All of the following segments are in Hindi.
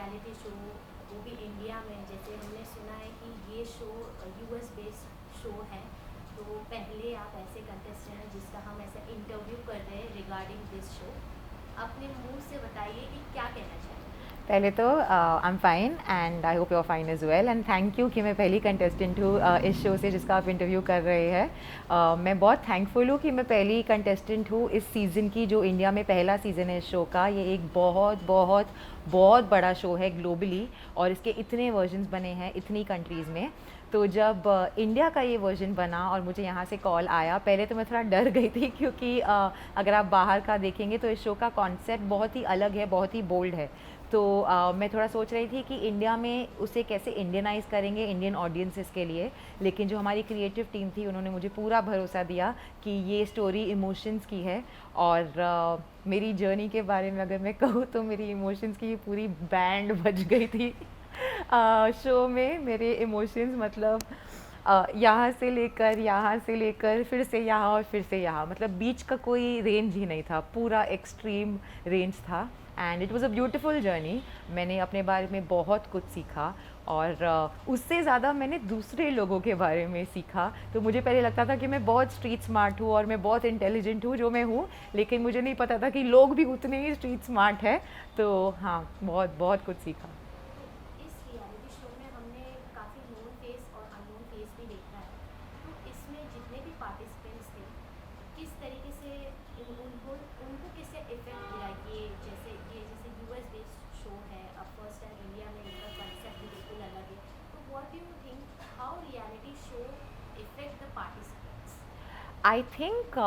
रियलिटी शो, वो भी इंडिया में। जैसे हमने सुना है कि ये शो यूएस बेस्ड शो है, तो पहले आप ऐसे कंटेस्टेंट हैं जिसका हम ऐसा इंटरव्यू कर रहे हैं रिगार्डिंग दिस शो। अपने मुंह से बताइए कि क्या कहना चाहिए। पहले तो I am fine and I hope you are fine as well and thank you कि मैं पहली कंटेस्टेंट हूँ इस शो से जिसका आप इंटरव्यू कर रहे हैं। मैं बहुत थैंकफुल हूँ कि मैं पहली कंटेस्टेंट हूँ इस सीज़न की, जो इंडिया में पहला सीज़न है इस शो का। ये एक बहुत बहुत बहुत बड़ा शो है ग्लोबली, और इसके इतने वर्जन्स बने हैं इतनी कंट्रीज़ में। तो जब इंडिया का ये वर्जन बना और मुझे यहाँ से कॉल आया, पहले तो मैं थोड़ा डर गई थी क्योंकि अगर आप बाहर का देखेंगे तो इस शो का कॉन्सेप्ट बहुत ही अलग है, बहुत ही बोल्ड है। तो मैं थोड़ा सोच रही थी कि इंडिया में उसे कैसे इंडियनाइज़ करेंगे इंडियन ऑडियंसेस के लिए। लेकिन जो हमारी क्रिएटिव टीम थी उन्होंने मुझे पूरा भरोसा दिया कि ये स्टोरी इमोशंस की है। और मेरी जर्नी के बारे में अगर मैं कहूँ तो मेरी इमोशंस की पूरी बैंड बज गई थी शो में। मेरे इमोशंस मतलब यहाँ से लेकर फिर से यहाँ और फिर से यहाँ, मतलब बीच का कोई रेंज ही नहीं था, पूरा एक्सट्रीम रेंज था। And it was a beautiful journey. मैंने अपने बारे में बहुत कुछ सीखा, और उससे ज़्यादा मैंने दूसरे लोगों के बारे में सीखा। तो मुझे पहले लगता था कि मैं बहुत स्ट्रीट स्मार्ट हूँ और मैं बहुत इंटेलिजेंट हूँ, जो मैं हूँ, लेकिन मुझे नहीं पता था कि लोग भी उतने ही स्ट्रीट स्मार्ट हैं। तो हाँ, बहुत बहुत कुछ सीखा। तो इस रियलिटी शो में हमने काफ़ी नोन फेस और अननोन फेस भी देखा है। तो इसमें जितने भी पार्टिसिपेंट्स थे, किस तरीके से उनको उनको कैसे इफेक्ट गिरा ये जैसे यूएस बेस्ड शो है, अब फर्स्ट टाइम इंडिया में इनका कंसेप्ट भी बिल्कुल अलग है। तो what do you think how reality show effect the participants. I think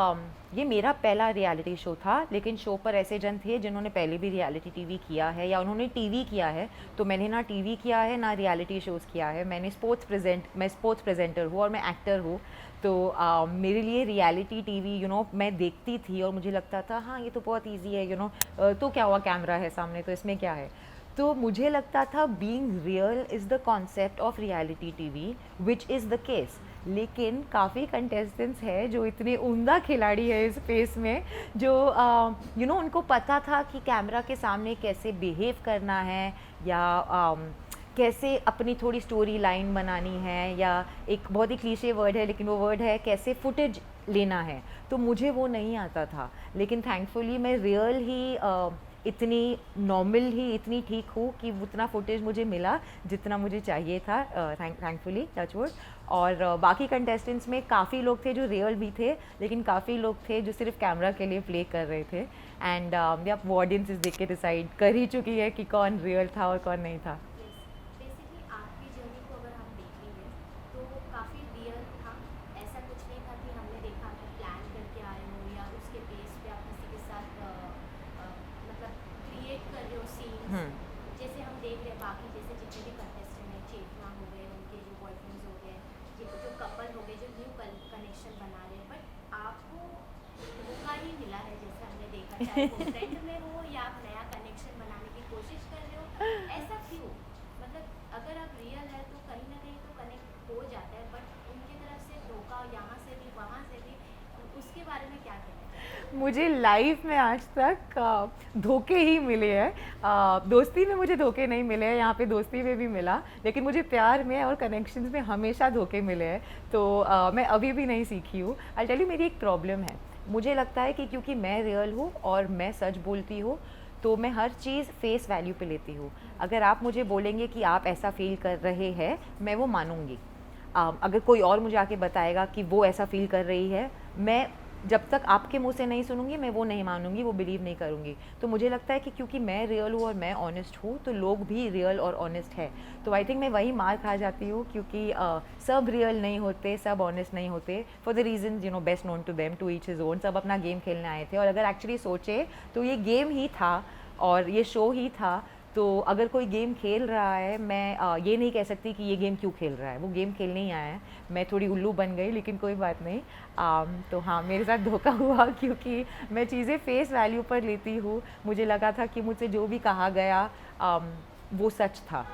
ये मेरा पहला रियलिटी शो था, लेकिन शो पर ऐसे जन थे जिन्होंने पहले भी रियलिटी टीवी किया है या उन्होंने टीवी किया है। तो मैंने ना टीवी किया है ना रियलिटी शोज़ किया है। मैं स्पोर्ट्स प्रेजेंटर हूँ और मैं एक्टर हूँ। तो मेरे लिए रियलिटी टीवी मैं देखती थी और मुझे लगता था हाँ ये तो बहुत इजी है, तो क्या हुआ, कैमरा है सामने तो इसमें क्या है। तो मुझे लगता था being real is the concept of reality TV, which is the case. लेकिन काफ़ी कंटेस्टेंट्स हैं जो इतने उम्दा खिलाड़ी है इस स्पेस में, जो उनको पता था कि कैमरा के सामने कैसे बिहेव करना है, या कैसे अपनी थोड़ी स्टोरी लाइन बनानी है, या एक बहुत ही क्लीशे वर्ड है लेकिन वो वर्ड है कैसे फुटेज लेना है। तो मुझे वो नहीं आता था, लेकिन थैंकफुली मैं रियल ही इतनी नॉर्मल ही इतनी ठीक हूँ कि उतना फुटेज मुझे मिला जितना मुझे चाहिए था, थैंकफुली, टचवुड। और बाकी कंटेस्टेंट्स में काफ़ी लोग थे जो रियल भी थे, लेकिन काफ़ी लोग थे जो सिर्फ कैमरा के लिए प्ले कर रहे थे। एंड अब वो ऑडियंसेस देख के डिसाइड कर ही चुकी है कि कौन रियल था और कौन नहीं था। यस, बेसिकली आपकी जर्नी को अगर हम देखेंगे तो काफ़ी रियल था। ऐसा कुछ नहीं था कि हमने देखा आपको प्लान करके आए हो या उसके बेस पे आप किसी के साथ मतलब क्रिएट कर रहे हो सीन्स। हम्म। जैसे हम देख रहे हैं बाकी जैसे जितने भी कंटेस्टेंट हैं, चेतना हो गए, उनके जो बॉयफ्रेंड्स हो गए, ये जो कपल हो गए जो न्यू कनेक्शन बना रहे हैं, बट आपको धोखा ही मिला है जैसे हमने देखा, चाहे वो फ्रेंड में हो या आप नया कनेक्शन बनाने की कोशिश कर रहे हो। ऐसा क्यों? मतलब अगर आप रियल है तो कहीं ना कहीं तो कनेक्ट हो जाता है, बट उनकी तरफ से धोखा यहाँ से भी वहाँ से भी, उसके बारे में क्या कहना चाहेंगे। मुझे लाइफ में आज तक धोखे ही मिले हैं। दोस्ती में मुझे धोखे नहीं मिले हैं, यहाँ पे दोस्ती में भी मिला, लेकिन मुझे प्यार में और कनेक्शंस में हमेशा धोखे मिले हैं। तो मैं अभी भी नहीं सीखी हूँ। आई टेल यू, मेरी एक प्रॉब्लम है। मुझे लगता है कि क्योंकि मैं रियल हूँ और मैं सच बोलती हूँ, तो मैं हर चीज़ फेस वैल्यू पे लेती हूँ। अगर आप मुझे बोलेंगे कि आप ऐसा फील कर रहे हैं, मैं वो मानूंगी। अगर कोई और मुझे आके बताएगा कि वो ऐसा फ़ील कर रही है, मैं जब तक आपके मुंह से नहीं सुनूंगी मैं वो नहीं मानूंगी, वो बिलीव नहीं करूंगी। तो मुझे लगता है कि क्योंकि मैं रियल हूँ और मैं ऑनेस्ट हूँ, तो लोग भी रियल और ऑनेस्ट है। तो आई थिंक मैं वही मार खा जाती हूँ, क्योंकि सब रियल नहीं होते, सब ऑनेस्ट नहीं होते, for the reason best known to them, to each his own. सब अपना गेम खेलने आए थे, और अगर एक्चुअली सोचे तो ये गेम ही था और ये शो ही था। तो अगर कोई गेम खेल रहा है, मैं ये नहीं कह सकती कि ये गेम क्यों खेल रहा है, वो गेम खेलने ही आया है। मैं थोड़ी उल्लू बन गई, लेकिन कोई बात नहीं। तो हाँ, मेरे साथ धोखा हुआ क्योंकि मैं चीज़ें फेस वैल्यू पर लेती हूँ। मुझे लगा था कि मुझसे जो भी कहा गया वो सच था।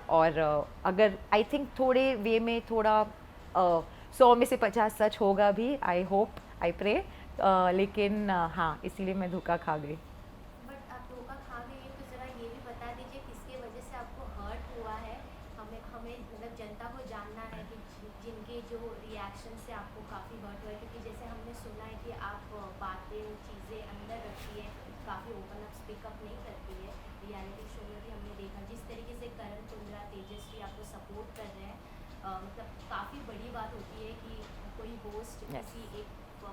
और अगर आई थिंक थोड़े वे में थोड़ा 100 में से 50 सच होगा भी, आई होप, आई प्रे। लेकिन हाँ, इसीलिए मैं धोखा खा गई। बट आप धोखा खा गए हैं तो ज़रा ये भी बता दीजिए किसके वजह से आप हमें मतलब जनता को जानना है कि जिनके जो रिएक्शन से आपको काफ़ी हर्ट हुआ है, क्योंकि जैसे हमने सुना है कि आप बातें चीज़ें अंदर रखती है, काफ़ी ओपन अप स्पीकअप नहीं करती है। रियलिटी शो में भी हमने देखा जिस तरीके से करण कुंद्रा, तेजस्वी आपको सपोर्ट कर रहे हैं, मतलब काफ़ी बड़ी बात होती है कि कोई होस्ट Yes. किसी एक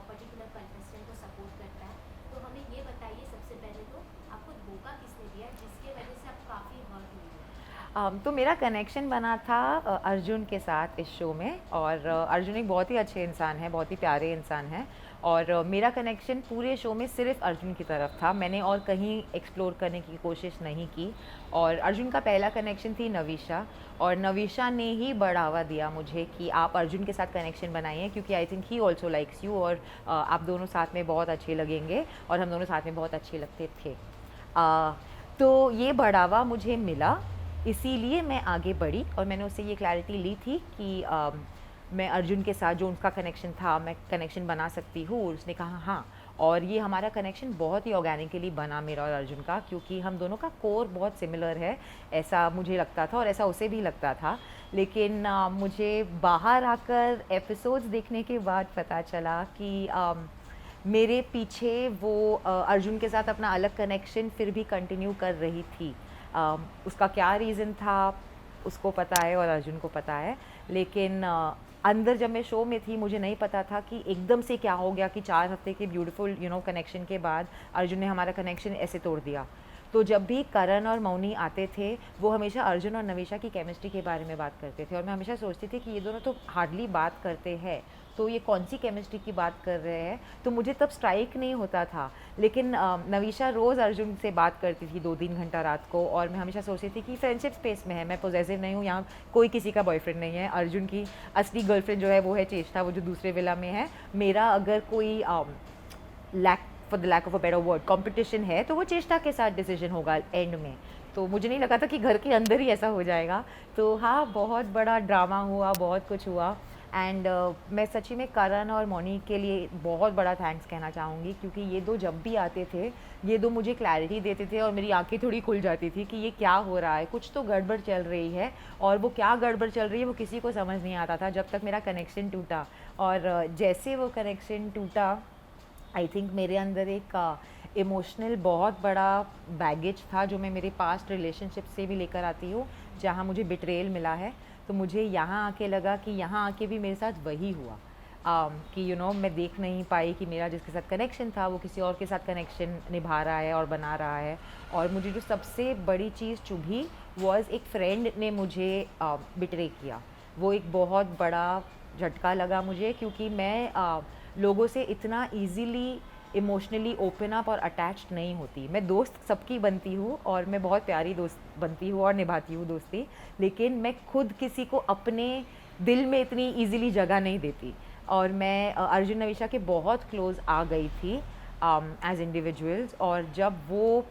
पर्टिकुलर कंटेस्टेंट को सपोर्ट करता है। तो हमें ये बताइए सबसे पहले तो आपको धोखा किसने दिया जिसके वजह से आप काफ़ी हर्ट हुई हो? तो मेरा कनेक्शन बना था अर्जुन के साथ इस शो में, और अर्जुन एक बहुत ही अच्छे इंसान है, बहुत ही प्यारे इंसान है, और मेरा कनेक्शन पूरे शो में सिर्फ अर्जुन की तरफ था। मैंने और कहीं एक्सप्लोर करने की कोशिश नहीं की। और अर्जुन का पहला कनेक्शन थी नवीशा, और नवीशा ने ही बढ़ावा दिया मुझे कि आप अर्जुन के साथ कनेक्शन बनाइए, क्योंकि I think he also likes you, और आप दोनों साथ में बहुत अच्छे लगेंगे, और हम दोनों साथ में बहुत अच्छे लगते थे। तो ये बढ़ावा मुझे मिला, इसीलिए मैं आगे बढ़ी, और मैंने उससे ये क्लैरिटी ली थी कि मैं अर्जुन के साथ जो उनका कनेक्शन था, मैं कनेक्शन बना सकती हूँ। उसने कहा हाँ, और ये हमारा कनेक्शन बहुत ही ऑर्गेनिकली बना, मेरा और अर्जुन का, क्योंकि हम दोनों का कोर बहुत सिमिलर है, ऐसा मुझे लगता था और ऐसा उसे भी लगता था। लेकिन मुझे बाहर आकर एपिसोड्स देखने के बाद पता चला कि मेरे पीछे वो अर्जुन के साथ अपना अलग कनेक्शन फिर भी कंटिन्यू कर रही थी। उसका क्या रीज़न था उसको पता है और अर्जुन को पता है, लेकिन अंदर जब मैं शो में थी मुझे नहीं पता था कि एकदम से क्या हो गया कि 4 हफ्ते के ब्यूटीफुल कनेक्शन के बाद अर्जुन ने हमारा कनेक्शन ऐसे तोड़ दिया। तो जब भी करण और मौनी आते थे वो हमेशा अर्जुन और नवीशा की केमिस्ट्री के बारे में बात करते थे, और मैं हमेशा सोचती थी कि ये दोनों तो हार्डली बात करते हैं, तो ये कौन सी केमिस्ट्री की बात कर रहे हैं। तो मुझे तब स्ट्राइक नहीं होता था, लेकिन नवीशा रोज़ अर्जुन से बात करती थी 2-3 घंटा रात को, और मैं हमेशा सोचती थी कि फ्रेंडशिप स्पेस में है, मैं पॉजेसिव नहीं हूँ, यहाँ कोई किसी का बॉयफ्रेंड नहीं है। अर्जुन की असली गर्लफ्रेंड जो है वो है चेष्टा, वो जो दूसरे विला में है। मेरा अगर कोई for the lack of a better word competition है तो वो चेष्टा के साथ डिसीजन होगा एंड में। तो मुझे नहीं लगा था कि घर के अंदर ही ऐसा हो जाएगा। तो हाँ, बहुत बड़ा ड्रामा हुआ, बहुत कुछ हुआ, एंड मैं सच्ची में करण और मौनी के लिए बहुत बड़ा थैंक्स कहना चाहूँगी, क्योंकि ये दो जब भी आते थे ये दो मुझे क्लैरिटी देते थे, और मेरी आंखें थोड़ी खुल जाती थी कि ये क्या हो रहा है, कुछ तो गड़बड़ चल रही है। और वो क्या गड़बड़ चल रही है वो किसी को समझ नहीं आता था जब तक मेरा कनेक्शन टूटा। और जैसे वो कनेक्शन टूटा, आई थिंक मेरे अंदर एक इमोशनल बहुत बड़ा बैगेज था जो मैं मेरे पास्ट रिलेशनशिप से भी लेकर आती हूँ, जहाँ मुझे बिट्रेयल मिला है। तो मुझे यहाँ आके लगा कि यहाँ आके भी मेरे साथ वही हुआ, कि मैं देख नहीं पाई कि मेरा जिसके साथ कनेक्शन था वो किसी और के साथ कनेक्शन निभा रहा है और बना रहा है। और मुझे जो सबसे बड़ी चीज़ चुभी वॉज एक फ्रेंड ने मुझे बिट्रे किया। वो एक बहुत बड़ा झटका लगा मुझे, क्योंकि मैं लोगों से इतना ईज़िली इमोशनली ओपन अप और अटैच्ड नहीं होती। मैं दोस्त सबकी बनती हूँ, और मैं बहुत प्यारी दोस्त बनती हूँ और निभाती हूँ दोस्ती, लेकिन मैं खुद किसी को अपने दिल में इतनी इजीली जगह नहीं देती। और मैं अर्जुन नवीशा के बहुत क्लोज आ गई थी एज इंडिविजुअल्स, और जब वो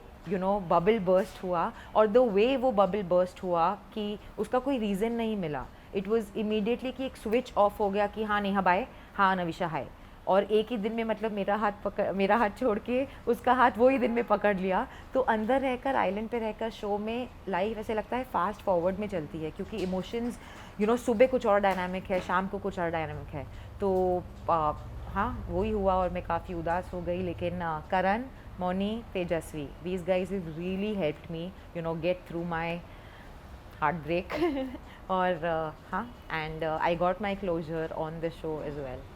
बबल बर्स्ट हुआ, और द वे वो बबल बर्स्ट हुआ कि उसका कोई रीज़न नहीं मिला, इट वाज इमीडिएटली कि एक स्विच ऑफ हो गया कि हाँ नेहा बाय, हाँ नवीशा हाय। और एक ही दिन में मतलब मेरा हाथ छोड़ के उसका हाथ वो ही दिन में पकड़ लिया। तो अंदर रहकर, आइलैंड पे रहकर शो में लाइफ ऐसे लगता है फास्ट फॉरवर्ड में चलती है, क्योंकि इमोशंस सुबह कुछ और डायनामिक है, शाम को कुछ और डायनामिक है। तो हाँ, वही हुआ, और मैं काफ़ी उदास हो गई। लेकिन करण, मौनी, तेजस्वी, these guys have really helped me get through my heartbreak और हाँ, and I got my closure on the show as well.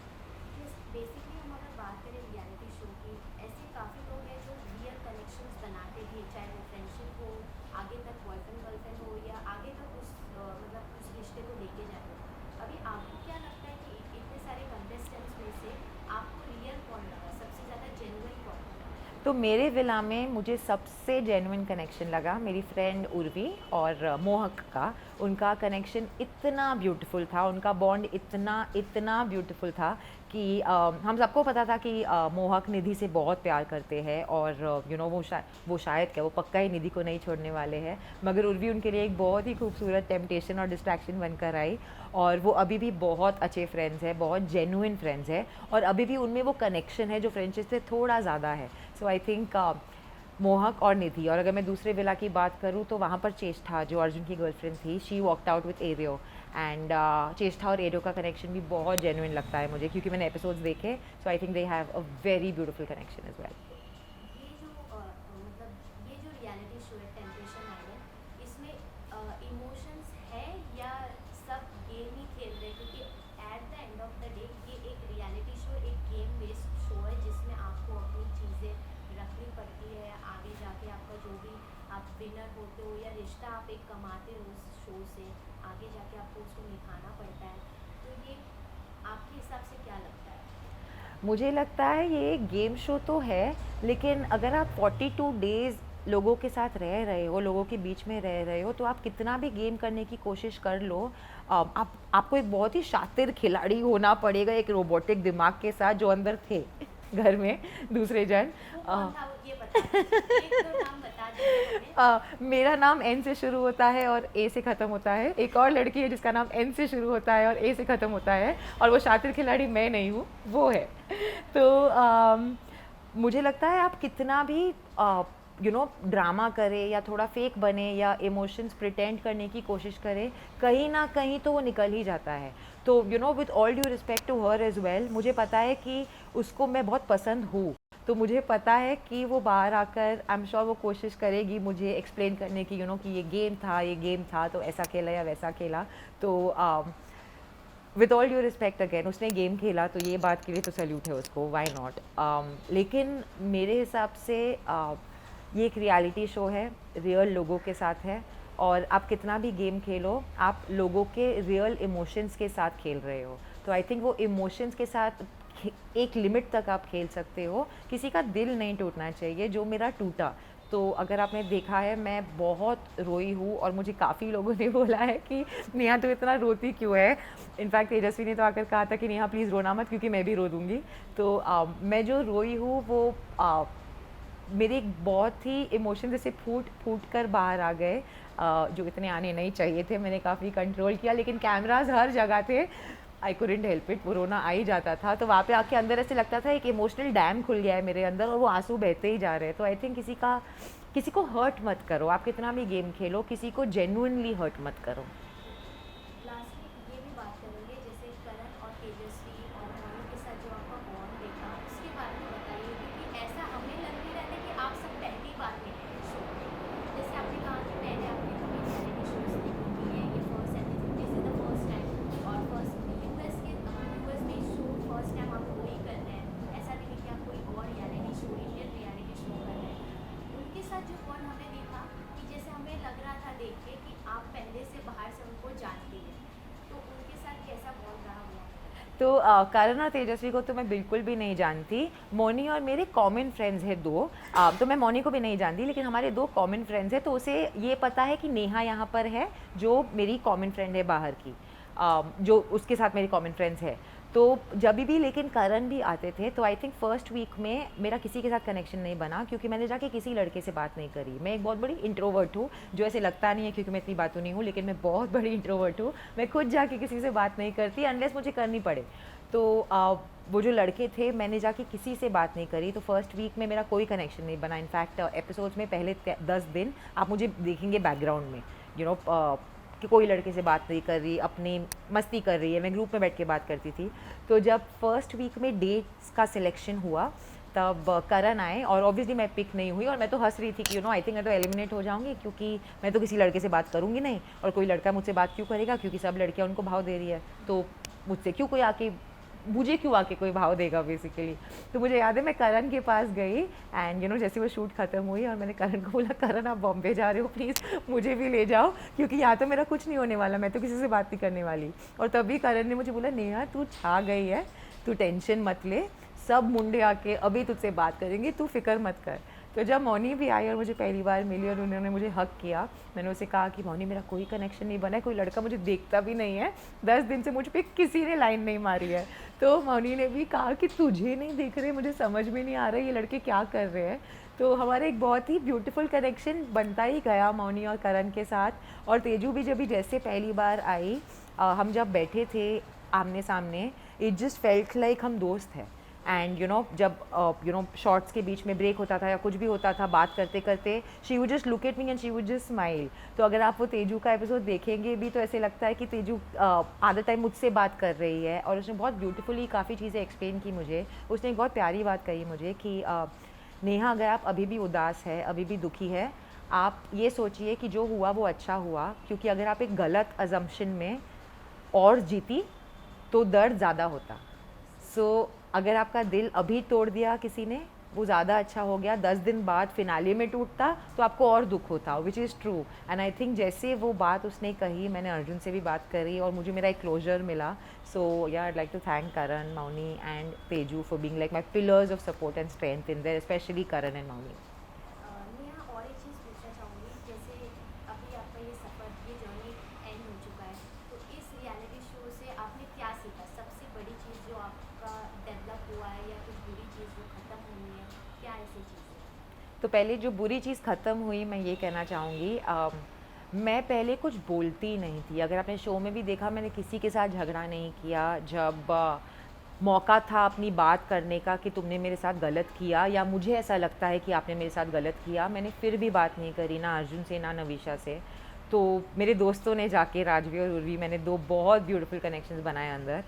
Basically हम अगर बात करें रियलिटी शो की, ऐसे काफ़ी लोग हैं जो रियल कनेक्शंस बनाते भी, चाहे वो फ्रेंडशिप हो, आगे तक बॉयफ्रेंड गर्लफ्रेंड हो, या आगे तक मतलब उस रिश्ते को लेके जाते हो। अभी आपको क्या लगता है कि इतने सारे कंटेस्टेंट्स में से आपको रियल कौन लगा, सबसे ज़्यादा जेन्युइन कौन लगा? तो मेरे विला में मुझे सबसे जेन्युइन कनेक्शन लगा मेरी फ्रेंड उर्वी और मोहक का। उनका कनेक्शन इतना ब्यूटीफुल था, उनका बॉन्ड इतना ब्यूटीफुल था कि हम सबको पता था कि मोहक निधि से बहुत प्यार करते हैं, और वो शायद क्या, वो पक्का ही निधि को नहीं छोड़ने वाले हैं। मगर उर्वी उनके लिए एक बहुत ही खूबसूरत टेम्पटेशन और डिस्ट्रैक्शन बनकर आई, और वो अभी भी बहुत अच्छे फ्रेंड्स हैं, बहुत जेन्युइन फ्रेंड्स हैं, और अभी भी उनमें वो कनेक्शन है जो फ्रेंडशिप से थोड़ा ज़्यादा है। सो आई थिंक मोहक और निधि। और अगर मैं दूसरे विला की बात करूँ तो वहाँ पर चेष्टा जो अर्जुन की गर्लफ्रेंड थी, शी वॉकड आउट विथ एरियो। एंड चेष्टा और एरियो का कनेक्शन भी बहुत जेन्युइन लगता है मुझे, क्योंकि मैंने एपिसोड्स देखे। So I think they have a very beautiful connection as well. ये जो मतलब ये जो रियलिटी शो है टेम्पटेशन आइलैंड, इसमें इमोशंस है या सब गेम ही खेल रहे हैं? क्योंकि at the end of the day ये एक रियलिटी शो, एक गेम बेस्ड शो है जिसमें आपको अपनी चीज़ें रखनी पड़ती है। आगे जाके आपका जो भी आप विनर होते हो या रिश्ता आप एक कमाते हो उस शो से, आगे जाके आपको उसको निभाना पड़ता है। तो ये आपके हिसाब से क्या लगता है? मुझे लगता है ये एक गेम शो तो है, लेकिन अगर आप 42 डेज़ लोगों के साथ रह रहे हो, लोगों के बीच में रह रहे हो, तो आप कितना भी गेम करने की कोशिश कर लो, आपको एक बहुत ही शातिर खिलाड़ी होना पड़ेगा, एक रोबोटिक दिमाग के साथ जो अंदर थे घर में दूसरे जन। वो कौन था? वो ये बता दीजिए, एक दो नाम बता दीजिए हमें। मेरा नाम एन से शुरू होता है और ए से ख़त्म होता है। एक और लड़की है जिसका नाम एन से शुरू होता है और ए से ख़त्म होता है, और वो शातिर खिलाड़ी मैं नहीं हूँ, वो है। तो मुझे लगता है आप कितना भी ड्रामा करें या थोड़ा फेक बने या इमोशंस प्रिटेंड करने की कोशिश करें, कहीं ना कहीं तो वो निकल ही जाता है। तो with all due respect to her as well, मुझे पता है कि उसको मैं बहुत पसंद हूँ, तो मुझे पता है कि वो बाहर आकर आई एम श्योर वो कोशिश करेगी मुझे एक्सप्लेन करने की, कि ये गेम था तो ऐसा खेला या वैसा खेला। तो with all due respect again, उसने गेम खेला तो ये बात के लिए तो सैल्यूट है उसको, व्हाई नॉट। लेकिन मेरे हिसाब से ये एक रियलिटी शो है, रियल लोगों के साथ है, और आप कितना भी गेम खेलो, आप लोगों के रियल इमोशंस के साथ खेल रहे हो। तो आई थिंक वो इमोशंस के साथ एक लिमिट तक आप खेल सकते हो, किसी का दिल नहीं टूटना चाहिए, जो मेरा टूटा। तो अगर आपने देखा है, मैं बहुत रोई हूँ और मुझे काफ़ी लोगों ने बोला है कि नेहा तो इतना रोती क्यों है। इनफैक्ट तेजस्वी ने तो आकर कहा था कि नेहा प्लीज़ रोना मत, क्योंकि मैं भी रो दूँगी। तो मैं जो रोई हूँ वो मेरे एक बहुत ही इमोशन जैसे फूट कर बाहर आ गए, जो इतने आने नहीं चाहिए थे। मैंने काफ़ी कंट्रोल किया, लेकिन कैमराज हर जगह थे, आई कुडंट हेल्प इट, वो रोना आ ही जाता था। तो वहाँ पे आके अंदर ऐसे लगता था एक इमोशनल डैम खुल गया है मेरे अंदर और वो आंसू बहते ही जा रहे हैं। तो आई थिंक किसी को हर्ट मत करो, आप कितना भी गेम खेलो, किसी को जेन्युइनली हर्ट मत करो। लास्टली ये भी बात करेंगे, जैसे करण और तेजस्वी और मोनू के साथ जो आपका बॉन्ड देखा, उसके बारे में बताइए। क्योंकि ऐसा हमें लग नहीं रहा था कि आप सब पहली बार मिले हैं शो में। जैसे आपने कहा कि पहले आपने कभी रियलिटी शोज नहीं किए, ये first episode, this is the first time. और फर्स्ट यूएस में शो फर्स्ट टाइम आप वही कर रहे हैं, ऐसा भी नहीं कि आप कोई और reality show, Indian reality show कर रहे हैं। उनके साथ जो बॉन्ड हमने देखा कि जैसे हमें लग रहा था देख के कि आप पहले से बाहर से उनको जानती हैं, तो उनके साथ कैसा बॉन्ड रहा हुआ? तो करण और तेजस्वी को तो मैं बिल्कुल भी नहीं जानती। मोनी और मेरे कॉमन फ्रेंड्स हैं दो। तो मैं मोनी को भी नहीं जानती, लेकिन हमारे दो कॉमन फ्रेंड्स हैं, तो उसे ये पता है कि नेहा यहाँ पर है, जो मेरी कॉमन फ्रेंड है बाहर की, जो उसके साथ मेरी कॉमन फ्रेंड्स है। तो जब भी लेकिन करण भी आते थे, तो आई थिंक फर्स्ट वीक में मेरा किसी के साथ कनेक्शन नहीं बना, क्योंकि मैंने जाके किसी लड़के से बात नहीं करी। मैं एक बहुत बड़ी इंट्रोवर्ट हूँ, जो ऐसे लगता नहीं है क्योंकि मैं इतनी बातों नहीं हूँ, लेकिन मैं बहुत बड़ी इंट्रोवर्ट हूँ। मैं खुद जाके किसी से बात नहीं करती अनलेस मुझे करनी पड़े। तो वो जो लड़के थे, मैंने जाके किसी से बात नहीं करी, तो फर्स्ट वीक में मेरा कोई कनेक्शन नहीं बना। इनफैक्ट एपिसोड्स में पहले 10 दिन आप मुझे देखेंगे बैकग्राउंड में, कि कोई लड़के से बात नहीं कर रही, अपनी मस्ती कर रही है, मैं ग्रुप में बैठ के बात करती थी। तो जब फर्स्ट वीक में डेट्स का सिलेक्शन हुआ, तब करण आए और ऑब्वियसली मैं पिक नहीं हुई, और मैं तो हंस रही थी कि आई थिंक मैं तो एलिमिनेट हो जाऊंगी, क्योंकि मैं तो किसी लड़के से बात करूंगी नहीं, और कोई लड़का मुझसे बात क्यों करेगा, क्योंकि सब लड़कियां उनको भाव दे रही है, तो मुझे क्यों आके कोई भाव देगा बेसिकली। तो मुझे याद है मैं करण के पास गई, एंड जैसे वो शूट ख़त्म हुई और मैंने करण को बोला, करण आप बॉम्बे जा रहे हो, प्लीज़ मुझे भी ले जाओ, क्योंकि यहाँ तो मेरा कुछ नहीं होने वाला, मैं तो किसी से बात नहीं करने वाली। और तभी करण ने मुझे बोला, नेहा तू छा गई है, तू टेंशन मत ले, सब मुंडे आके अभी तुझसे बात करेंगे, तू फिक्र मत कर। तो जब मौनी भी आई और मुझे पहली बार मिली और उन्होंने मुझे हक किया, मैंने उसे कहा कि मौनी मेरा कोई कनेक्शन नहीं बना है, कोई लड़का मुझे देखता भी नहीं है, 10 दिन से मुझ पर किसी ने लाइन नहीं मारी है। तो मौनी ने भी कहा कि तुझे नहीं देख रहे, मुझे समझ में नहीं आ रहा ये लड़के क्या कर रहे हैं। तो हमारा एक बहुत ही ब्यूटीफुल कनेक्शन बनता ही गया मौनी और करण के साथ। और तेजू भी जब जैसे पहली बार आई, हम जब बैठे थे आमने सामने, इट जस्ट फेल्ट लाइक हम दोस्त हैं। एंड जब शॉर्ट्स के बीच में ब्रेक होता था या कुछ भी होता था बात करते करते, she would just look at me and she would just smile. तो अगर आप वो तेजू का एपिसोड देखेंगे भी तो ऐसे लगता है कि तेजू आधा टाइम मुझसे बात कर रही है, और उसने बहुत ब्यूटीफुली काफ़ी चीज़ें एक्सप्लेन की मुझे। उसने एक बहुत प्यारी बात कही मुझे कि नेहा, अगर आप अभी भी उदास है, अभी भी दुखी है, आप ये सोचिए कि जो हुआ वो अच्छा हुआ, क्योंकि अगर आप एक गलत अजम्पशन में और जीती तो दर्द ज़्यादा होता। सो अगर आपका दिल अभी तोड़ दिया किसी ने, वो ज़्यादा अच्छा हो गया। 10 दिन बाद फिनाले में टूटता तो आपको और दुख होता, which is true. And I think जैसे वो बात उसने कही, मैंने अर्जुन से भी बात करी और मुझे मेरा एक क्लोजर मिला। So yeah, I like to thank Karan, Mouni and Teju for being like my pillars of support and strength in there, specially Karan and Mouni. Neha, और एक चीज़ पूछना चाहूँगी, जैसे अभी आपका ये सफ़र, ये जर्नी एंड हो चुका है, तो इस रियलिटी शो से आपने क्या सीखा? सबसे बड़ी चीज़ जो आपका डेवलप हुआ है, या कुछ बुरी चीज़ जो ख़त्म हुई है, क्या ऐसी चीज़ें? तो पहले जो बुरी चीज़ ख़त्म हुई, मैं ये कहना चाहूँगी, मैं पहले कुछ बोलती नहीं थी। अगर आपने शो में भी देखा, मैंने किसी के साथ झगड़ा नहीं किया। जब मौका था अपनी बात करने का कि तुमने मेरे साथ गलत किया या मुझे ऐसा लगता है कि आपने मेरे साथ गलत किया, मैंने फिर भी बात नहीं करी, ना अर्जुन से ना नवीशा से। तो मेरे दोस्तों ने जाके, राजवी और उर्वी, मैंने 2 बहुत ब्यूटीफुल कनेक्शंस बनाए अंदर।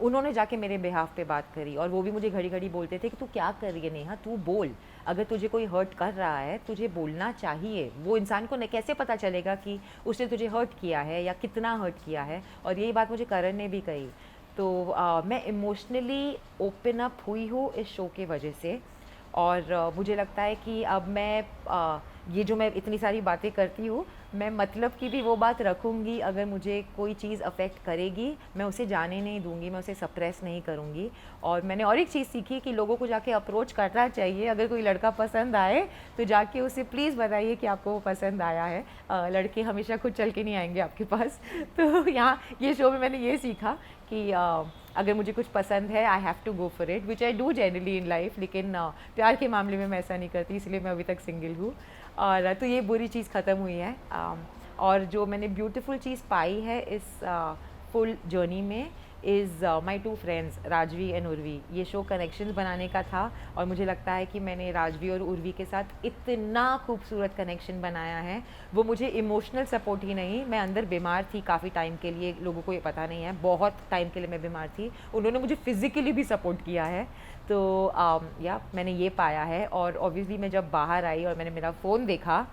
उन्होंने जाके मेरे बिहाफ पे बात करी और वो भी मुझे घड़ी घड़ी बोलते थे कि तू क्या कर रही है नेहा, तू बोल, अगर तुझे कोई हर्ट कर रहा है तुझे बोलना चाहिए। वो इंसान को कैसे पता चलेगा कि उसने तुझे हर्ट किया है या कितना हर्ट किया है। और यही बात मुझे करण ने भी कही। तो मैं इमोशनली ओपन अप हुई हूँ इस शो के वजह से। और मुझे लगता है कि अब मैं ये जो मैं इतनी सारी बातें करती हूँ, मैं मतलब की भी वो बात रखूँगी। अगर मुझे कोई चीज़ अफेक्ट करेगी, मैं उसे जाने नहीं दूँगी, मैं उसे सप्रेस नहीं करूँगी। और मैंने और एक चीज़ सीखी कि लोगों को जाके अप्रोच करना चाहिए। अगर कोई लड़का पसंद आए तो जाके उसे प्लीज़ बताइए कि आपको वो पसंद आया है। लड़के हमेशा खुद चल के नहीं आएंगे आपके पास। तो यहाँ ये शो में मैंने ये सीखा कि अगर मुझे कुछ पसंद है, I have to go for it, which I do generally in life. लेकिन प्यार के मामले में मैं ऐसा नहीं करती, इसलिए मैं अभी तक सिंगल हूँ। और तो ये बुरी चीज़ ख़त्म हुई है। और जो मैंने ब्यूटीफुल चीज़ पाई है इस फुल जर्नी में is my 2 friends, Rajvi and Urvi. ये शो कनेक्शंस बनाने का था और मुझे लगता है कि मैंने राजवी और उर्वी के साथ इतना खूबसूरत कनेक्शन बनाया है। वो मुझे इमोशनल सपोर्ट ही नहीं, मैं अंदर बीमार थी काफ़ी टाइम के लिए, लोगों को ये पता नहीं है, बहुत टाइम के लिए मैं बीमार थी। उन्होंने मुझे फिज़िकली भी सपोर्ट किया है। तो या मैंने ये पाया है। और ऑब्वियसली मैं जब बाहर आई और मैंने मेरा फ़ोन देखा,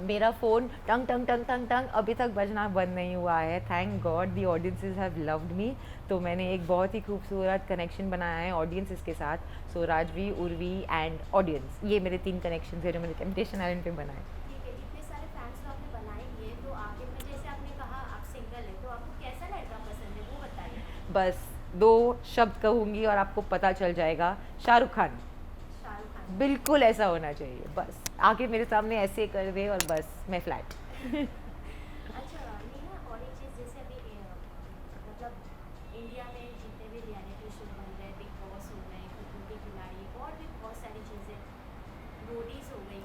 मेरा फ़ोन टंग टंग टंग टंग टंग अभी तक बजना बंद नहीं हुआ है। Thank God the audiences have loved me. तो मैंने एक बहुत ही खूबसूरत कनेक्शन बनाया है ऑडियंसेस के साथ। सो राजवी, उर्वी एंड ऑडियंस, ये मेरे 3 कनेक्शन हैं जो मैंने टेम्पटेशन आइलैंड पे बनाए। ठीक है, इतने सारे फैंस तो आपने बनाए ही है, तो आखिर में जैसे आपने कहा आप सिंगल है, तो आपको कैसा लड़का पसंद है वो बताइए। बस 2 शब्द कहूँगी और आपको पता चल जाएगा, शाहरुख खान। शाहरुख खान। बिल्कुल ऐसा होना चाहिए, बस आके मेरे सामने ऐसे कर दे और बस मैं फ्लैट। अच्छा नेहा, और एक चीज़, जैसे अभी मतलब इंडिया में जितने भी रियलिटी शो बन रहे हैं, बिग बॉस हो गए, खतरों के खिलाड़ी, और भी बहुत सारी चीज़ें, रोडीज हो गई,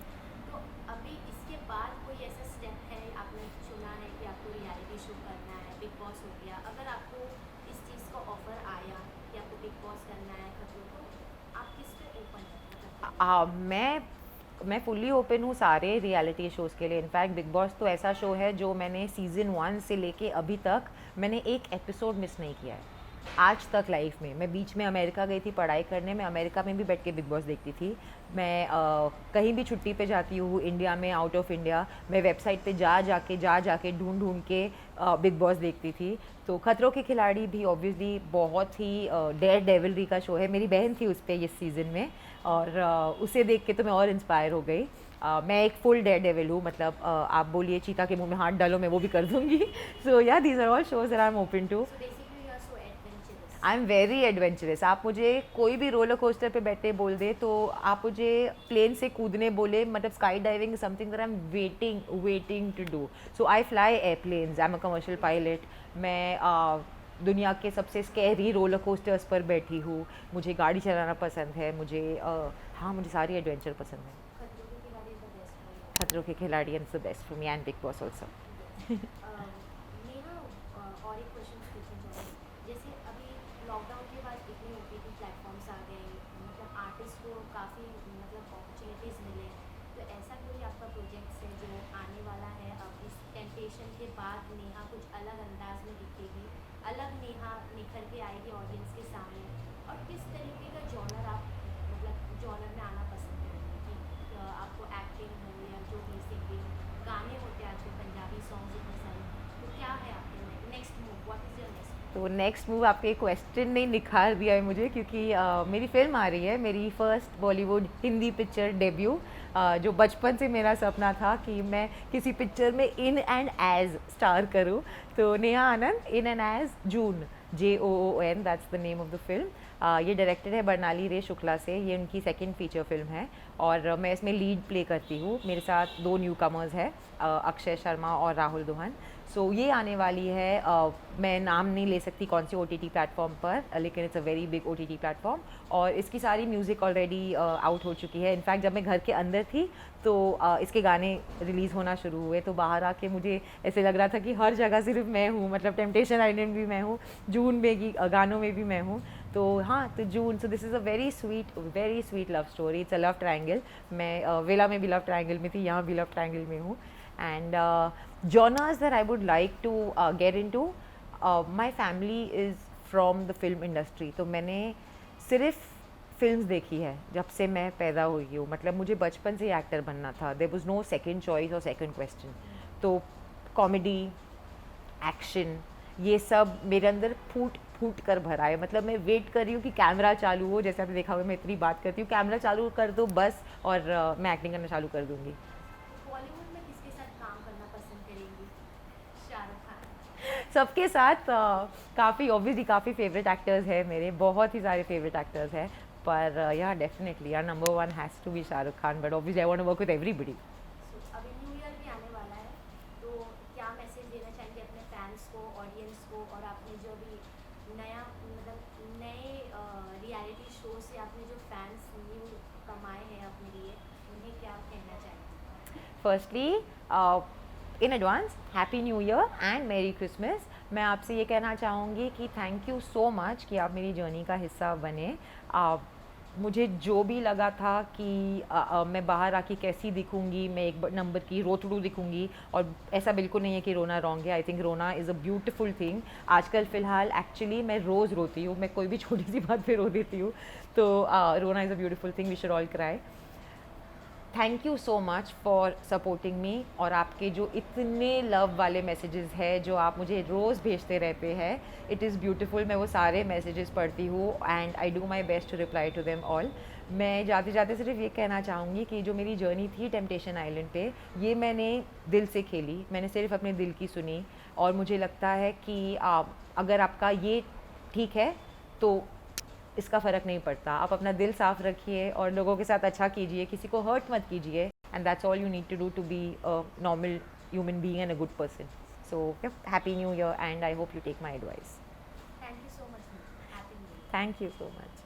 तो अभी इसके बाद कोई ऐसा स्टेप है आपने चुना है कि आपको रियलिटी शो करना है? बिग बॉस हो गया, अगर आपको इस चीज़ का ऑफर आया कि आपको बिग बॉस करना है, खतरों, तो आप किस पे ओपन है? मैं फुल्ली ओपन हूँ सारे रियलिटी शोज़ के लिए। इनफैक्ट बिग बॉस तो ऐसा शो है जो मैंने सीज़न 1 से लेके अभी तक मैंने एक एपिसोड मिस नहीं किया है आज तक लाइफ में। मैं बीच में अमेरिका गई थी पढ़ाई करने में, अमेरिका में भी बैठ के बिग बॉस देखती थी। मैं कहीं भी छुट्टी पे जाती हूँ, इंडिया में, आउट ऑफ इंडिया, मैं वेबसाइट पे जा जाके ढूंढ ढूंढ के बिग बॉस देखती थी। तो खतरों के खिलाड़ी भी ऑब्वियसली बहुत ही डेयर डेविलरी का शो है। मेरी बहन थी उस पर इस सीज़न में, और उसे देख के तो मैं और इंस्पायर हो गई। मैं एक फुल डेयर डेविल हूँ, मतलब आप बोलिए चीता के मुंह में हाथ डालो मैं वो भी कर दूँगी। So yeah, these are all shows that I am open to. So basically you are so adventurous. I am very adventurous. आप मुझे कोई भी रोलर कोस्टर पे बैठे बोल दे, तो आप मुझे प्लेन से कूदने बोले, मतलब sky diving is something that I am waiting to do. So I fly airplanes, I am a commercial pilot. मैं दुनिया के सबसे स्कैरी रोलर कोस्टर्स पर बैठी हूँ। मुझे गाड़ी चलाना पसंद है, मुझे हाँ, मुझे सारी एडवेंचर पसंद है। खतरों के खिलाड़ी is the best for you. खतरों के खिलाड़ी and the best for me and big boss also. Neha, और एक क्वेश्चन पूछना चाहूँगी, जैसे अभी लॉकडाउन के बाद इतने ओटीटी प्लेटफॉर्म्स आ गए, मतलब आर्टिस्ट को काफ़ी मतलब अपॉर्चुनिटीज़ मिले, तो ऐसा कोई आपका प्रोजेक्ट्स है जो आने वाला है? अब इस टेम्पटेशन के बाद नेहा कुछ अलग अंदाज में दिखेगी, अलग नेहा निखर के आएगी ऑडियंस के सामने, और किस तरीके का जॉनर आप मतलब जॉनर में आना पसंद करेंगे कि आपको एक्टिंग हो या जो भी सिंगिंग, गाने होते हैं आजकल पंजाबी सॉन्ग्स इतने सारे, तो क्या है आपके next move, what is your next? तो नेक्स्ट मूव आपके क्वेश्चन ने निखार दिया है मुझे, क्योंकि मेरी फिल्म आ रही है, मेरी first Bollywood Hindi picture debut, जो बचपन से मेरा सपना था कि मैं किसी पिक्चर में इन एंड एज स्टार करूं। तो Neha Anand in and as June, JOON, that's the name of the film. ये डायरेक्टेड है बरनाली रे शुक्ला से, ये उनकी सेकंड फीचर फिल्म है और मैं इसमें लीड प्ले करती हूँ। मेरे साथ 2 न्यू कमर्स हैं, अक्षय शर्मा और राहुल दोहन। सो ये आने वाली है, मैं नाम नहीं ले सकती कौन सी OTT प्लेटफॉर्म पर, लेकिन it's a very big OTT platform और इसकी सारी म्यूज़िक ऑलरेडी आउट हो चुकी है। इनफैक्ट जब मैं घर के अंदर थी तो इसके गाने रिलीज़ होना शुरू हुए, तो बाहर आके मुझे ऐसे लग रहा था कि हर जगह सिर्फ मैं हूँ, मतलब टेम्पटेशन आइलैंड भी मैं हूँ, जून में की गानों में भी मैं हूँ। तो हाँ, तो June, so this is a very sweet love story, it's a love triangle. मैं वेला में भी लव ट्रायंगल में थी, यहाँ भी लव ट्रायंगल में हूँ। And genres that I would like to get into, my family is from the film industry, तो मैंने सिर्फ फिल्म्स देखी है जब से मैं पैदा हुई हूँ, मतलब मुझे बचपन से एक्टर बनना था, there was no second choice और सेकंड क्वेश्चन। तो कॉमेडी, एक्शन, ये सब मेरे अंदर फूट फूट कर भरा है, मतलब मैं वेट कर रही हूँ कि कैमरा चालू हो, जैसे आपने देखा होगा मैं इतनी बात करती हूँ, कैमरा चालू कर दो बस और मैं एक्टिंग करना चालू कर दूँगी। बॉलीवुड में किसके साथ काम करना पसंद करेंगी? शाहरुख खान? सबके साथ काफ़ी ऑब्वियसली काफ़ी फेवरेट एक्टर्स हैं मेरे, बहुत ही सारे फेवरेट एक्टर्स हैं, पर या डेफिनेटली यार number 1 has to be Shahrukh Khan, but obviously I want to work with everybody. So अभी न्यू ईयर भी आने वाला है, तो क्या मैसेज देना चाहेंगे अपने फैंस को, ऑडियंस को, और आपने जो भी नया मतलब नए रियलिटी शो से आपने जो फैंस न्यू कमाए हैं अपने लिए, उन्हें क्या कहना चाहेंगे? Firstly in advance happy new year and मेरी क्रिसमस। मैं आपसे ये कहना चाहूँगी कि थैंक यू सो मच कि आप मेरी जर्नी का हिस्सा बने। मुझे जो भी लगा था कि मैं बाहर आके कैसी दिखूंगी, मैं एक नंबर की रोतड़ू दिखूंगी, और ऐसा बिल्कुल नहीं है कि रोना रॉन्ग है। आई थिंक रोना इज़ अ ब्यूटिफुल थिंग। आजकल फ़िलहाल एक्चुअली मैं रोज़ रोती हूँ, मैं कोई भी छोटी सी बात पे रो देती हूँ, तो रोना is a beautiful thing, we should all cry. Thank you so much for supporting me, और आपके जो इतने लव वाले मैसेजेस हैं जो आप मुझे रोज़ भेजते रहते हैं, इट इज़ ब्यूटीफुल। मैं वो सारे मैसेजेस पढ़ती हूँ and I do my best to reply to them all. मैं जाते जाते सिर्फ ये कहना चाहूँगी कि जो मेरी जर्नी थी टेम्पटेशन आइलैंड पे, ये मैंने दिल से खेली, मैंने सिर्फ अपने दिल की सुनी, और मुझे लगता है कि अगर आपका ये ठीक है तो इसका फ़र्क नहीं पड़ता। आप अपना दिल साफ़ रखिए और लोगों के साथ अच्छा कीजिए, किसी को हर्ट मत कीजिए, and that's all you need to do to be a normal human being and a good person. So happy new year and I hope you take my advice. Thank you so much, happy new year. Thank you so much.